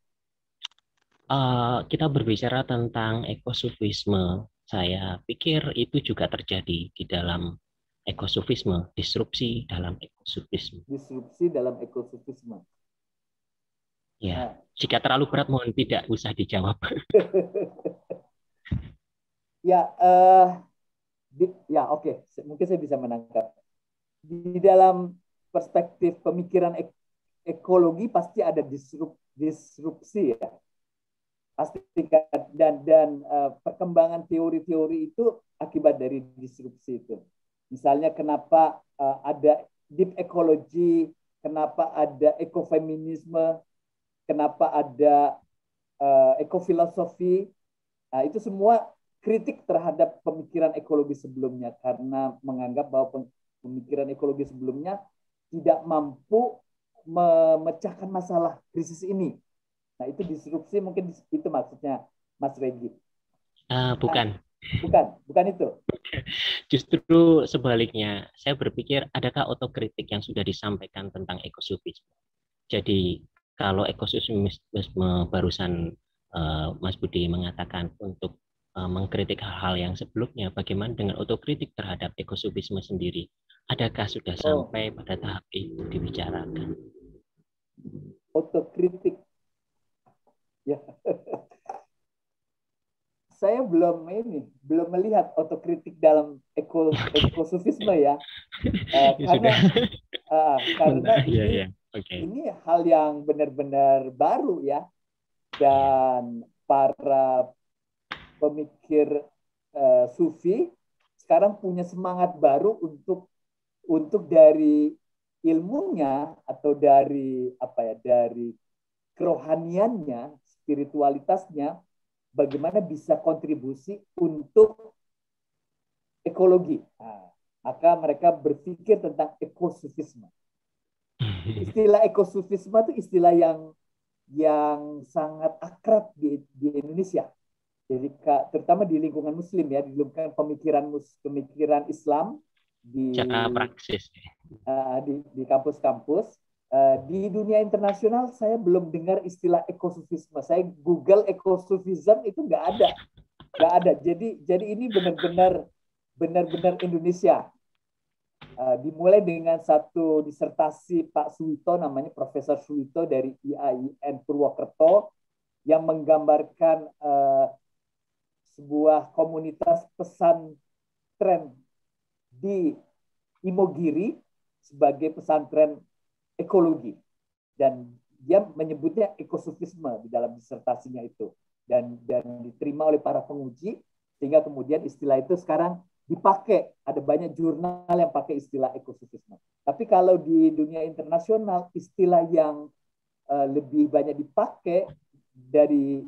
Kita berbicara tentang ekosufisme. Saya pikir itu juga terjadi di dalam ekosufisme, disrupsi dalam ekosufisme. Disrupsi dalam ekosufisme. Ya, jika terlalu berat mohon tidak usah dijawab. Oke. Mungkin saya bisa menangkap. Di dalam perspektif pemikiran ekologi pasti ada disrupsi ya. Pasti dan perkembangan teori-teori itu akibat dari disrupsi itu. Misalnya kenapa ada deep ecology, kenapa ada ekofeminisme, kenapa ada ekofilosofi. Itu semua kritik terhadap pemikiran ekologi sebelumnya karena menganggap bahwa pemikiran ekologi sebelumnya tidak mampu memecahkan masalah krisis ini. Nah, itu disrupsi mungkin itu maksudnya Mas Regi. Bukan. Bukan itu. Justru sebaliknya, saya berpikir adakah otokritik yang sudah disampaikan tentang ekosofisme. Jadi kalau ekosofisme barusan Mas Budi mengatakan untuk mengkritik hal-hal yang sebelumnya, bagaimana dengan otokritik terhadap ekosofisme sendiri? Adakah sudah sampai pada tahap itu dibicarakan? Otokritik, ya. Saya belum melihat otokritik dalam ekosofisme ya, karena ini hal yang benar-benar baru ya, dan para pemikir sufi sekarang punya semangat baru untuk dari ilmunya atau dari dari kerohaniannya, spiritualitasnya, bagaimana bisa kontribusi untuk ekologi. Nah, maka mereka berpikir tentang ekosofisme. Istilah ekosofisme itu istilah yang sangat akrab di Indonesia. Jadi terutama di lingkungan Muslim ya, di lingkungan pemikiran Islam di praksis di kampus-kampus. Di dunia internasional saya belum dengar istilah ekosofisme. Saya Google ekosofism itu nggak ada. Jadi ini benar-benar Indonesia. Dimulai dengan satu disertasi Pak Suwito, namanya Profesor Suwito dari IAIN Purwokerto, yang menggambarkan sebuah komunitas pesantren di Imogiri sebagai pesantren ekologi, dan dia menyebutnya ekosofisme di dalam disertasinya itu, dan diterima oleh para penguji, sehingga kemudian istilah itu sekarang dipakai. Ada banyak jurnal yang pakai istilah ekosofisme. Tapi kalau di dunia internasional, istilah yang lebih banyak dipakai dari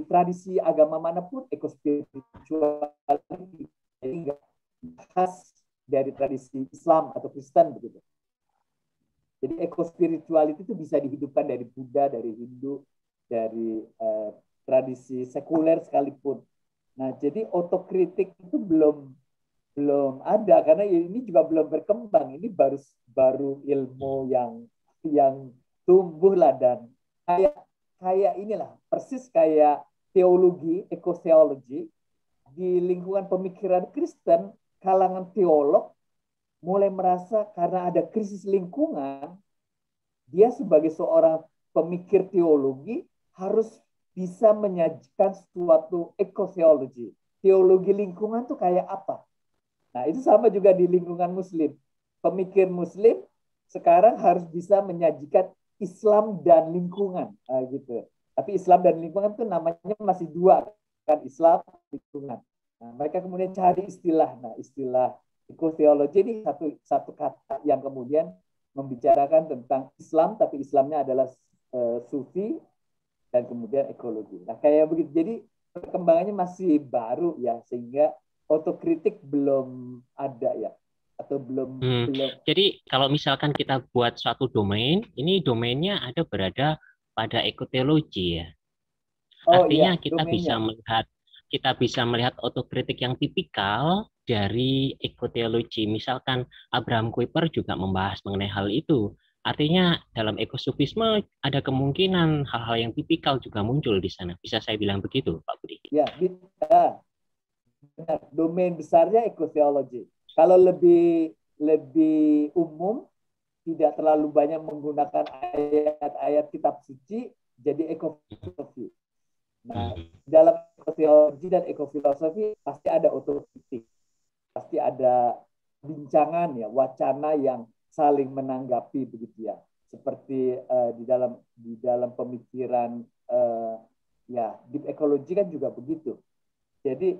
tradisi agama manapun, ekospirituality, jadi khas dari tradisi Islam atau Kristen begitu. Jadi ekospirituality itu bisa dihidupkan dari Buddha, dari Hindu, dari tradisi sekuler sekalipun. Nah, jadi otokritik itu belum ada, karena ini juga belum berkembang. Ini baru ilmu yang tumbuh lah, dan kayak inilah persis kayak teologi, ekoteologi di lingkungan pemikiran Kristen, kalangan teolog mulai merasa karena ada krisis lingkungan, dia sebagai seorang pemikir teologi harus bisa menyajikan suatu ekoteologi. Teologi lingkungan tuh kayak apa? Nah, itu sama juga di lingkungan Muslim. Pemikir Muslim sekarang harus bisa menyajikan Islam dan lingkungan, gitu. Tapi Islam dan lingkungan tuh namanya masih dua, kan, Islam lingkungan. Nah, mereka kemudian cari istilah. Nah, istilah ekoteologi ini satu kata yang kemudian membicarakan tentang Islam, tapi Islamnya adalah sufi, dan kemudian ekologi. Nah, kayak begitu. Jadi perkembangannya masih baru ya, sehingga otokritik belum ada ya, atau belum. Jadi kalau misalkan kita buat suatu domain, ini domainnya berada pada ekoteologi ya. Artinya iya, kita bisa melihat otokritik yang tipikal dari ekoteologi. Misalkan Abraham Kuyper juga membahas mengenai hal itu. Artinya dalam ekosofisme ada kemungkinan hal-hal yang tipikal juga muncul di sana. Bisa saya bilang begitu, Pak Budi? Ya, benar. Domain besarnya ekoteologi. Kalau lebih umum, tidak terlalu banyak menggunakan ayat-ayat kitab suci, jadi ekofilosofi. Nah, dalam ekoteologi dan ekofilosofi pasti ada otokritik, pasti ada bincangan ya, wacana yang saling menanggapi begitu ya. Seperti di dalam pemikiran ya, deep ecology kan juga begitu. Jadi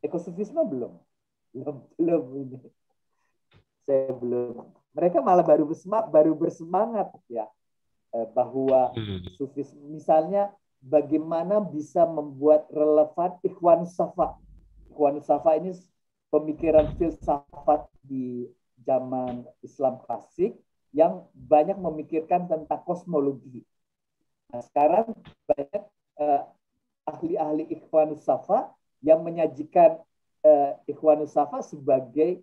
ekosofisme belum ini. Saya belum. Mereka malah baru bersemangat ya, bahwa sufisme, misalnya bagaimana bisa membuat relevan Ikhwanus Safa. Ikhwanus Safa ini pemikiran filsafat di zaman Islam klasik yang banyak memikirkan tentang kosmologi. Nah, sekarang banyak ahli-ahli Ikhwanus Safa yang menyajikan Ikhwanus Safa sebagai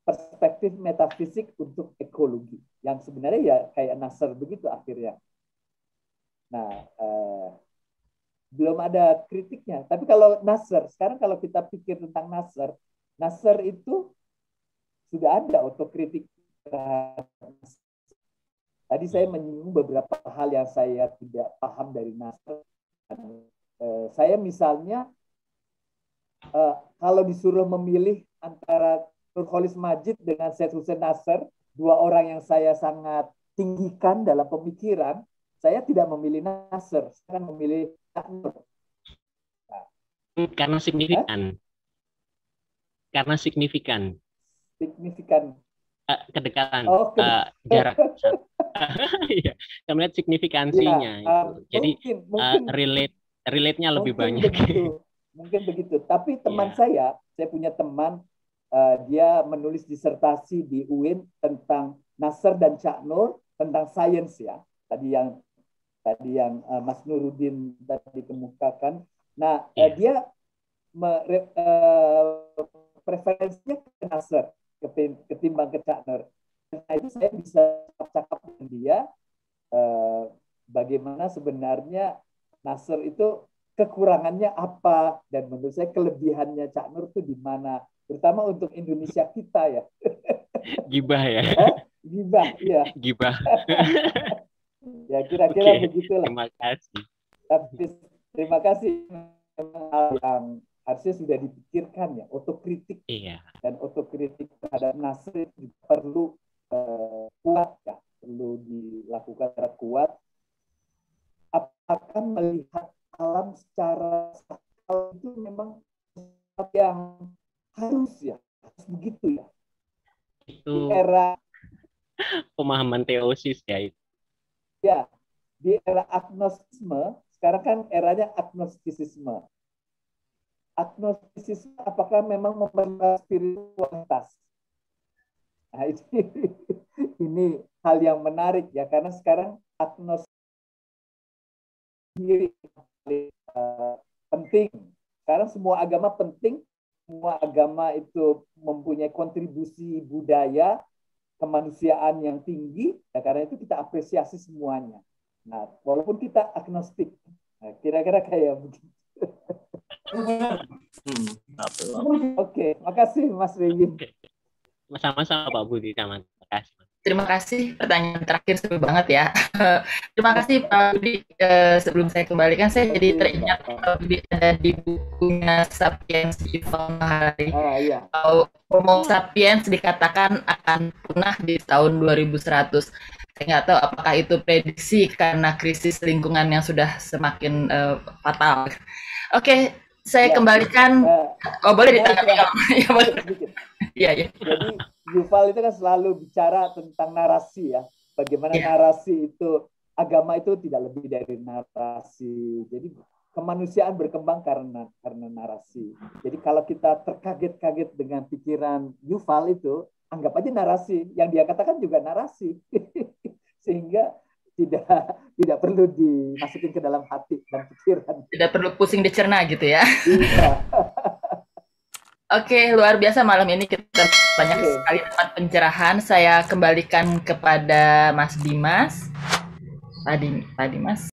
perspektif metafisik untuk ekologi, yang sebenarnya ya kayak Nasr begitu akhirnya. Nah, belum ada kritiknya. Tapi kalau Nasr, sekarang kalau kita pikir tentang Nasr, Nasr itu sudah ada otokritik. Tadi saya menyinggung beberapa hal yang saya tidak paham dari Nasr. Saya misalnya, kalau disuruh memilih antara Nurholis Majid dengan Syed Hussein Nasr, dua orang yang saya sangat tinggikan dalam pemikiran, saya tidak memilih Nasr, saya akan memilih Nur. Karena signifikan. Karena signifikan. Signifikan. Kedekatan. Okay. Jarak. Iya, saya melihat signifikansinya. Jadi mungkin, relate-nya lebih banyak. Mungkin begitu. Tapi teman saya punya teman, dia menulis disertasi di UIN tentang Nasr dan Cak Nur, tentang sains ya. Tadi yang Mas Nuruddin tadi kemukakan. Nah, dia preferensinya ke Nasr ketimbang ke Cak Nur. Nah, itu saya bisa cakap dengan dia bagaimana sebenarnya Nasr itu kekurangannya apa, dan menurut saya kelebihannya Cak Nur itu di mana, terutama untuk Indonesia kita ya. Gibah ya. Gibah, ya. Gibah. Ya kira-kira begitulah. Terima kasih. Tapi terima kasih, hal yang harusnya sudah dipikirkan ya, otokritik. Iya. Dan otokritik terhadap Nasr juga perlu kuat ya, perlu dilakukan secara kuat. Apakah melihat alam secara sakral itu memang yang harus begitu ya? Itu di era pemahaman teosis ya itu. Ya, di era agnostisme, sekarang kan eranya agnostisisme. Agnostisisme apakah memang membahas spiritualitas? Nah, ini hal yang menarik ya, karena sekarang agnostis penting. Sekarang semua agama penting, semua agama itu mempunyai kontribusi budaya kemanusiaan yang tinggi, ya karena itu kita apresiasi semuanya. Nah, walaupun kita agnostik, nah, kira-kira kayak begitu. Oke, makasih Mas Regi. Sama-sama Pak Budi, terima kasih. Terima kasih, pertanyaan terakhir seru banget ya. Terima kasih Pak Budi. Sebelum saya kembalikan, saya jadi teringat Pak Budi ada di bukunya Sapiens Yuval Noah Harari. Iya. Homo sapiens dikatakan akan punah di tahun 2100. Saya nggak tahu apakah itu prediksi karena krisis lingkungan yang sudah semakin fatal. Oke, saya kembalikan. Boleh ditanggapi? Ya, boleh. Iya, ya. Jadi Yuval itu kan selalu bicara tentang narasi ya. Bagaimana narasi itu, agama itu tidak lebih dari narasi. Jadi kemanusiaan berkembang karena narasi. Jadi kalau kita terkaget-kaget dengan pikiran Yuval itu, anggap aja narasi. Yang dia katakan juga narasi. Sehingga tidak perlu dimasukin ke dalam hati dan pikiran. Tidak perlu pusing dicerna gitu ya. Iya. Oke, luar biasa malam ini kita banyak sekali dapat pencerahan. Saya kembalikan kepada Mas Dimas. Pak Dimas.